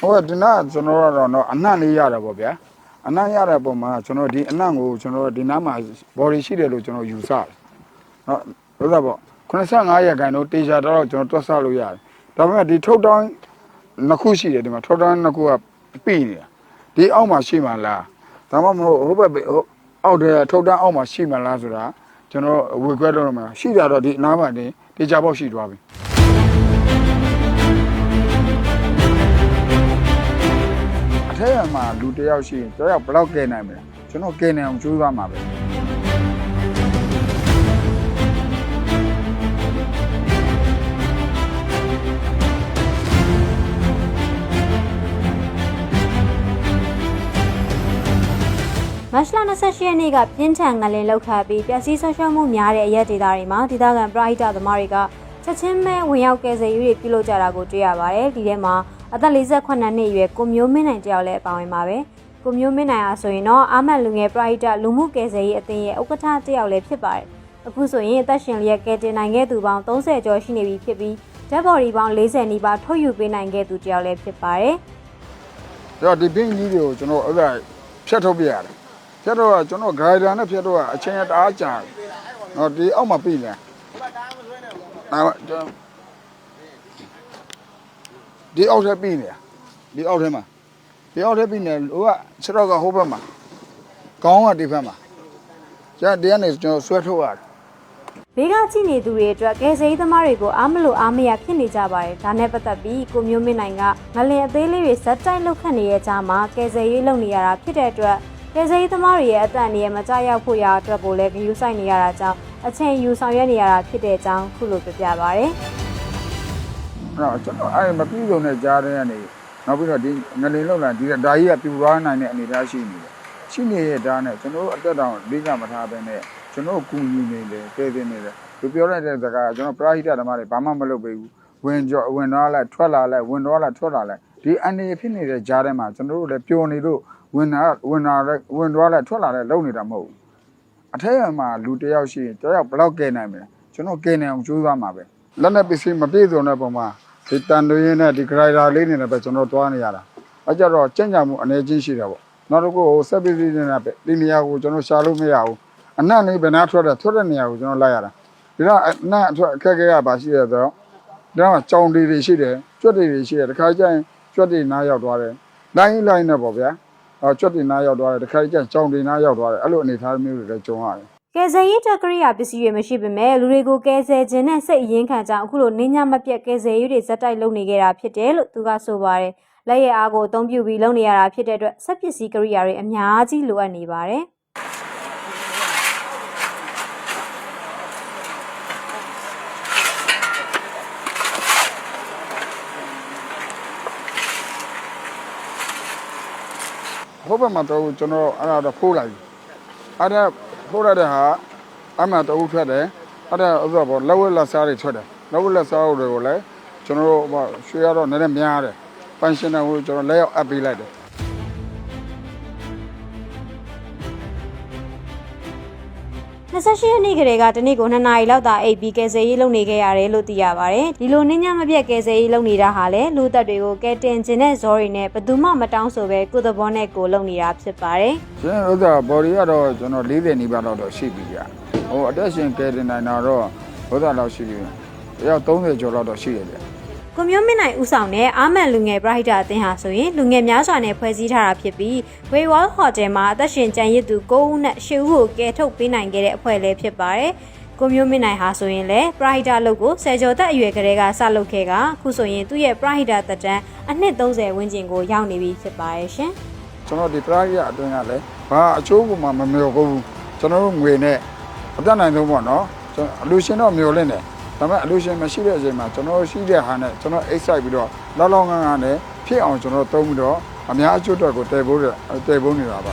ဟုတ်ဒီနာကျွန်တော်တော့အနံ့လေးရတယ်ပေါ့ဗျာအနံ့ရတဲ့ပုံမှာကျွန်တော်ဒီအနံ့ကိုကျွန်တော်ဒီနားမှာ body ရှိတယ်လို့ကျွန်တော်ယူဆတယ်နော်ဟုတ်သားပေါ့85ရက်ခိုင်တော့တေချာတော့ကျွန်တော်တွက်ဆလို့ရတယ်ဒါပေမဲ့ဒီထုတ်တောင်းနှစ်ခုရှိတယ်ဒီမှာထုတ်တောင်းနှစ်ခုကပြီးနေတာဒီအောက်မှာရှိမှလားဒါမှမဟုတ်ဟိုဘက်အောက်ထဲထုတ်တောင်းအောက်မှာရှိမှလားဆိုတာကျွန်တော်ဝေခွဲတော့မှာရှိတာတော့ဒီအနားမှာနေတေချာပေါက်ရှိသွားပြီအထက်မှာလူတယောက်ရှိရင်တယောက်ဘယ်လောက်ကဲနိုင်မလဲကျွန်တော်ကဲနိုင်အောင်ကြိုးစားမှာပဲမတ်လ28ရက်နေ့ကပြင်းထန်ငလင်လောက်ထားပြီးပျက်စီးဆုံးရှုံးမှုများတဲ့အရက်ဒေသတွေမှာဒေသခံပရိဟိတသမားတွေကချက်ချင်းပဲဝင်ရောက်ကယ်ဆယ်ရေးတွေပြုလုပ်ကြတာကိုတွေ့ရပါတယ်။ဒီထဲမှာအသက်48နှစ်အရွယ်ကိုမျိုးမင်းနိုင်တယောက်လည်းပါဝင်ပါပဲ။ကိုမျိုးမင်းနိုင်အားဆိုရင်တော့အာမတ်လူငယ်ပရိဟိတလူမှုကယ်ဆယ်ရေးအသင်းရဲ့ဥက္ကဋ္ဌတယောက်လည်းဖြစ်ပါတယ်။အခုဆိုရင်အသက်ရှင်လျက်ကယ်တင်နိုင်ခဲ့သူပေါင်း30ကျော်ရှိနေပြီဖြစ်ပြီးဓာတ်ဘော်ဒီပေါင်း40နီးပါးထုတ်ယူပေးနိုင်ခဲ့သူတယောက်လည်းဖြစ်ပါတယ်။ဒါဒီဘင်းကြီးတွေကိုကျွန်တော်အဲ့ဒါဖြတ်ထုတ်ပြရတယ်ဖြတ်တော့ကျွန်တော်ဂိုင်ဒါနဲ့ဖြတ်တော့အချိန်တအားကြာနော်ဒီအောက်မှာပြီလေဒီအောက်ထဲပြီနေဒီအောက်ထဲမှာပြီနေဟိုကခြေတော့ကဟိုဘက်မှာခေါင်းကဒီဘက်မှာကျန်တရားနေကျွန်တော်ဆွဲထုတ်ရတယ်ဘေးကကြည့်နေသူတွေအတွက်ကယ်ဆယ်ရေးသမားတွေကိုအားမလို့အားမရဖြစ်နေကြပါတယ်ဒါနဲ့ပတ်သက်ပြီးကိုမျိုးမင်းနိုင်ကငလင်အသေးလေးတွေဇက်တိုက်လောက်ခတ်နေတဲ့ကြားမှာကယ်ဆယ်ရေးလုပ်နေရတာဖြစ်တဲ့အတွက်ကယ်ဆယ်ရေးသမားတွေရဲ့အသက်အန္တရာယ်မကျရောက်ဖို့ရအတွက်ကိုလည်းဂရုစိုက်နေရတာကြောင့်အချိန်ယူဆောင်ရွက်နေရတာဖြစ်တဲ့အကြောင်းခုလိုပြပြပါရစေ။အဲ့တော့ကျွန်တော်အဲ့မပြည့်စုံတဲ့ကြားထဲကနေနောက်ပြီးတော့ဒီငလင်လောက်လာဒီဓာကြီးကပြူသွားနိုင်တဲ့အနေအထားရှိနေတယ်။ရှိနေတဲ့ဓာတ်နဲ့ကျွန်တော်တို့အသက်တောင်လေးကမထားဘဲနဲ့ကျွန်တော်ကူညီနေတယ်ကဲတင်နေတယ်။သူပြောလိုက်တဲ့စကားကျွန်တော်ပရိဟိတဓမ္မတွေဘာမှမလုပ်ပေးဘူး။ဝင်သွားလိုက်ထွက်လာလိုက်ဝင်သွားလိုက်ထွက်လာလိုက်ဒီအနေဖြစ်နေတဲ့ကြားထဲမှာကျွန်တော်တို့လည်းပျော်နေလို့ဝင်သွားလိုက်ထွက်လာလိုက်လုံနေတာမဟုတ်ဘူးအထက်မှာလူတယောက်ရှိရင်တယောက်ဘယ်လောက်ကဲနိုင်မလဲကျွန်တော်ကဲနိုင်အောင်ကြိုးစားမှာပဲလက်နဲ့ပစ္စည်းမပြည့်စုံတဲ့ပုံမှာဒီတန်တွေရင်းနဲ့ဒီဂရိုက်ဒါလေးနေနဲ့ပဲကျွန်တော်တွားနေရတာအဲကြတော့ကြံ့ကြာမှုအနေချင်းရှိတာပေါ့နောက်တစ်ခုဟိုဆက်ပစ္စည်းတွေနဲ့ဒီနေရာကိုကျွန်တော်ရှာလို့မရဘူးအနံ့လေးဘယ်နှထွက်တဲ့နေရာကိုကျွန်တော်လိုက်ရတာဒီတော့အနံ့အထွက်အခက်အခဲကဘာရှိရတော့ဒါကကြောင်တွေရှိတယ်ကြွက်တွေရှိတယ်တခါကျရင်ကြွက်တွေနားရောက်သွားတယ်လိုင်းနဲ့ပေါ့ဗျာကျွတ်တင်နားရောက်သွားတယ်တခါကျကြောင်တင်နားရောက်သွားတယ်အဲ့လိုအနေထားမျိုးတွေလည်းကြုံရတယ်ကယ်ဆယ်ရေးတက်ကရိယာပစ္စည်းတွေမရှိပေမဲ့လူတွေကိုကယ်ဆယ်ခြင်းနဲ့စိတ်အရင်းခံကြောင်းအခုလိုနေညမပြတ်ကယ်ဆယ်ရေးတွေဇက်တိုက်လုပ်နေကြတာဖြစ်တယ်လို့သူကဆိုပါတယ်လက်ရအားကိုအသုံးပြုပြီးလုပ်နေရတာဖြစ်တဲ့အတွက်စက်ပစ္စည်းကရိယာတွေအများကြီးလိုအပ်နေပါတယ်ဟိုဘက်မှာတော့ကျွန်တော်အဲ့ဒါတော့ဖိုးလိုက်အဲ့ဒါဖိုးရတဲ့ဟာအမှတော့ထွက်တယ်အဲ့ဒါဥစ္စာပေါ်လက်ဝက်လက်စားတွေထွက်တယ်လက်ဝက်လက်စားတွေကိုလည်းကျွန်တော်တို့ရွှေရတော့နည်းနည်းများတယ်ပန်ရှင်တယ်ဟိုကျွန်တော်လက်ရောက်အပ်ပေးလိုက်တယ်28ရက်နေ့ကလေးကတနေ့ကို2နာရီလောက်သာအိပ်ပြီးကယ်ဆယ်ရေးလုပ်နေခဲ့ရတယ်လို့သိရပါတယ်။ဒီလိုနှင်းညမပြတ်ကယ်ဆယ်ရေးလုပ်နေတာဟာလည်းလူသက်တွေကိုကယ်တင်ခြင်းနဲ့ဇော်တွေနဲ့ဘယ်သူမှမတောင်းဆိုပဲကိုယ်သဘောနဲ့ကိုလုပ်နေတာဖြစ်ပါတယ်။ကျွန်တော်ဥစ္စာ body ကတော့ကျွန်တော်40နီးပါးလောက်တော့ရှိပြီကြာ။ဟိုအသက်ရှင်ကယ်တင်နိုင်တာတော့ဥစ္စာလောက်ရှိပြီ။တယောက်30ကျော်လောက်တော့ရှိရတယ်။ကိုမျိုးမင်းနိုင်ဦးဆောင်တဲ့အာမန်လူငယ်ပရိဟိတအသင်းဟာဆိုရင်လူငယ်များစွာနဲ့ဖွဲ့စည်းထားတာဖြစ်ပြီး Waywall Hotel မှာအသက်ရှင်ကျန်ရစ်သူ9ဦးနဲ့10ဦးကိုကယ်ထုတ်ပေးနိုင်ခဲ့တဲ့အဖွဲ့လည်းဖြစ်ပါတယ်။ကိုမျိုးမင်းနိုင်ဟာဆိုရင်လည်းပရိဟိတလုပ်ကို10ကျော်သက်အရွယ်ကလေးကစလုပ်ခဲ့ကအခုဆိုရင်သူ့ရဲ့ပရိဟိတသက်တမ်းအနှစ်30ဝန်းကျင်ကိုရောက်နေပြီဖြစ်ပါရဲ့ရှင်။ကျွန်တော်ဒီပရိဟိတအတွင်းကလည်းဘာအချိုးကိုမှမမျှော်ဘူး။ကျွန်တော်တို့ငွေနဲ့အတတ်နိုင်ဆုံးပေါ့နော်။ကျွန်တော်အလူရှင်တော့မျှော်လင့်တယ်ဒါပေမဲ့အလူရှင်မရှိတဲ့အချိန်မှာကျွန်တော်ရှိတဲ့ဟာနဲ့ကျွန်တော်အိတ်ဆိုင်ပြီးတော့လောက်ငန်းနဲ့ဖြစ်အောင်ကျွန်တော်သုံးပြီးတော့အများအကျိုးအတွက်ကိုတည်ဖို့နေတာပါ